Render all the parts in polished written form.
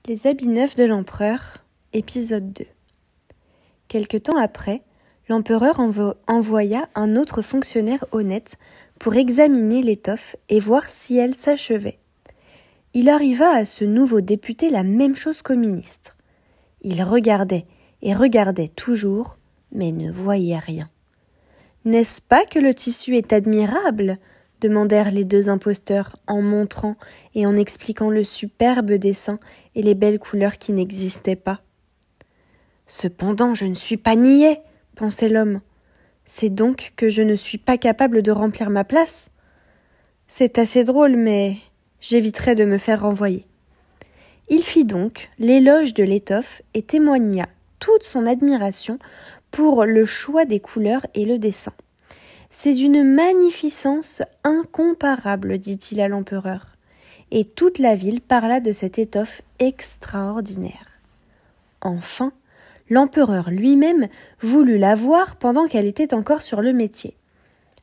Les habits neufs de l'empereur, épisode 2. Quelque temps après, l'empereur envoya un autre fonctionnaire honnête pour examiner l'étoffe et voir si elle s'achevait. Il arriva à ce nouveau député la même chose qu'au ministre. Il regardait et regardait toujours, mais ne voyait rien. « N'est-ce pas que le tissu est admirable ?» demandèrent les deux imposteurs en montrant et en expliquant le superbe dessin et les belles couleurs qui n'existaient pas. « Cependant, je ne suis pas niais, pensait l'homme. C'est donc que je ne suis pas capable de remplir ma place. C'est assez drôle, mais j'éviterai de me faire renvoyer. » Il fit donc l'éloge de l'étoffe et témoigna toute son admiration pour le choix des couleurs et le dessin. « C'est d'une magnificence incomparable, dit-il à l'empereur, et toute la ville parla de cette étoffe extraordinaire. Enfin, l'empereur lui-même voulut la voir pendant qu'elle était encore sur le métier.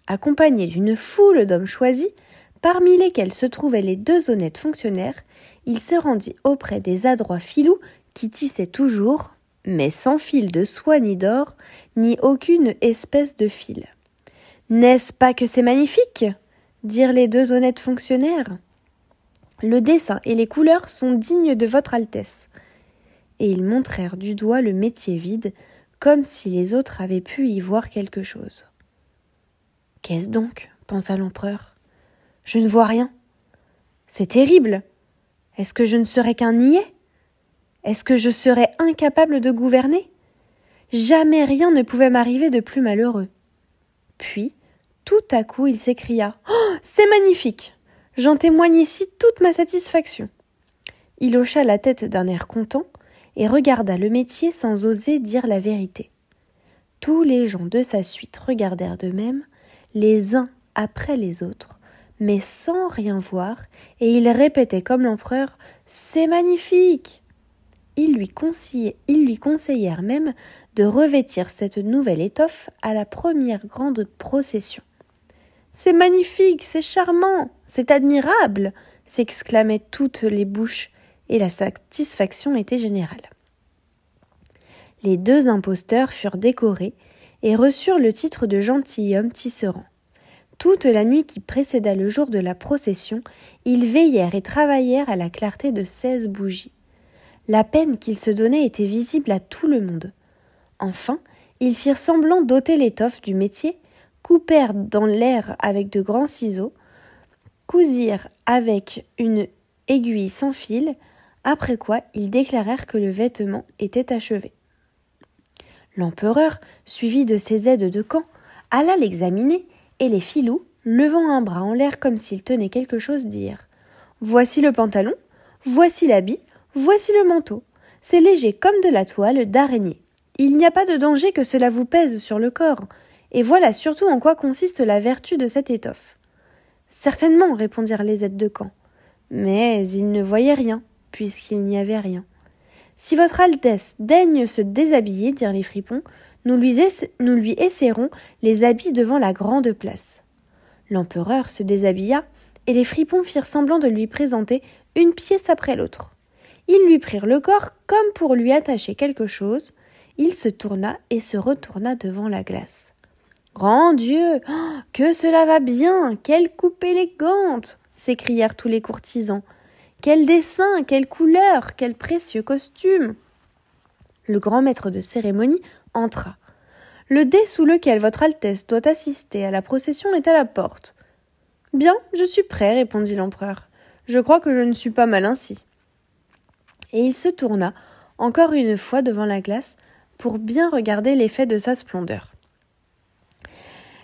Accompagné d'une foule d'hommes choisis, parmi lesquels se trouvaient les deux honnêtes fonctionnaires, il se rendit auprès des adroits filous qui tissaient toujours, mais sans fil de soie ni d'or, ni aucune espèce de fil. « N'est-ce pas que c'est magnifique ?» dirent les deux honnêtes fonctionnaires. « Le dessin et les couleurs sont dignes de votre Altesse. » Et ils montrèrent du doigt le métier vide, comme si les autres avaient pu y voir quelque chose. « Qu'est-ce donc ?» pensa l'empereur. « Je ne vois rien. C'est terrible. Est-ce que je ne serais qu'un niais ? Est-ce que je serais incapable de gouverner ? Jamais rien ne pouvait m'arriver de plus malheureux. » Puis, tout à coup, il s'écria « Oh, c'est magnifique ! J'en témoigne ici toute ma satisfaction. » Il hocha la tête d'un air content et regarda le métier sans oser dire la vérité. Tous les gens de sa suite regardèrent de même, les uns après les autres, mais sans rien voir, et ils répétaient comme l'empereur « C'est magnifique !» Ils lui conseillèrent même de revêtir cette nouvelle étoffe à la première grande procession. « C'est magnifique, c'est charmant, c'est admirable !» s'exclamaient toutes les bouches, et la satisfaction était générale. Les deux imposteurs furent décorés et reçurent le titre de gentilshommes tisserands. Toute la nuit qui précéda le jour de la procession, ils veillèrent et travaillèrent à la clarté de 16 bougies. La peine qu'ils se donnaient était visible à tout le monde. Enfin, ils firent semblant d'ôter l'étoffe du métier, coupèrent dans l'air avec de grands ciseaux, cousirent avec une aiguille sans fil, après quoi ils déclarèrent que le vêtement était achevé. L'empereur, suivi de ses aides de camp, alla l'examiner, et les filous, levant un bras en l'air comme s'ils tenaient quelque chose, dirent « Voici le pantalon, voici l'habit, voici le manteau. C'est léger comme de la toile d'araignée. Il n'y a pas de danger que cela vous pèse sur le corps, et voilà surtout en quoi consiste la vertu de cette étoffe. » « Certainement, répondirent les aides de camp, mais ils ne voyaient rien, puisqu'il n'y avait rien. « Si votre Altesse daigne se déshabiller, dirent les fripons, nous lui essaierons les habits devant la grande place. » L'empereur se déshabilla, et les fripons firent semblant de lui présenter une pièce après l'autre. Ils lui prirent le corps comme pour lui attacher quelque chose. Il se tourna et se retourna devant la glace. « Grand Dieu, oh, que cela va bien! Quelle coupe élégante !» s'écrièrent tous les courtisans. « Quel dessin, quelle couleur, quel précieux costume !» Le grand maître de cérémonie entra. « Le dais sous lequel votre Altesse doit assister à la procession est à la porte. »« Bien, je suis prêt, répondit l'empereur. Je crois que je ne suis pas mal ainsi. » Et il se tourna encore une fois devant la glace pour bien regarder l'effet de sa splendeur.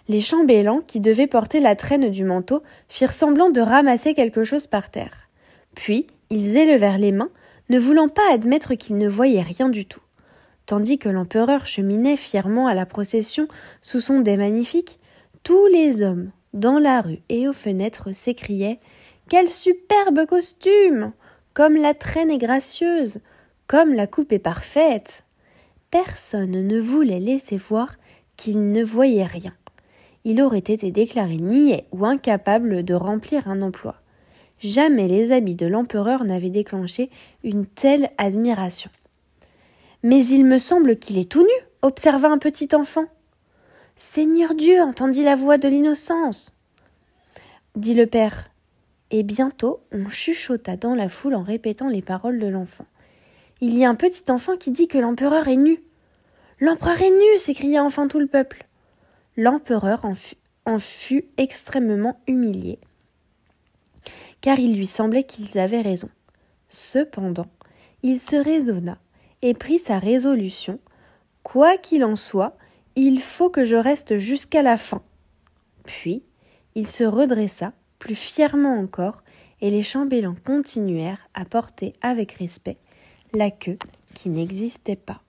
Les chambellans, qui devaient porter la traîne du manteau, firent semblant de ramasser quelque chose par terre. Puis, ils élevèrent les mains, ne voulant pas admettre qu'ils ne voyaient rien du tout. Tandis que l'empereur cheminait fièrement à la procession sous son dais magnifique, tous les hommes, dans la rue et aux fenêtres, s'écriaient « Quel superbe costume ! Comme la traîne est gracieuse, comme la coupe est parfaite !» Personne ne voulait laisser voir qu'il ne voyait rien. Il aurait été déclaré niais ou incapable de remplir un emploi. Jamais les habits de l'empereur n'avaient déclenché une telle admiration. « Mais il me semble qu'il est tout nu !» observa un petit enfant. « Seigneur Dieu !» entendit la voix de l'innocence, dit le père. Et bientôt on chuchota dans la foule en répétant les paroles de l'enfant. « Il y a un petit enfant qui dit que l'empereur est nu. »« L'empereur est nu !» s'écria enfin tout le peuple. L'empereur en fut extrêmement humilié, car il lui semblait qu'ils avaient raison. Cependant, il se raisonna et prit sa résolution. « Quoi qu'il en soit, il faut que je reste jusqu'à la fin. » Puis, il se redressa, plus fièrement encore, et les chambellans continuèrent à porter avec respect la queue qui n'existait pas.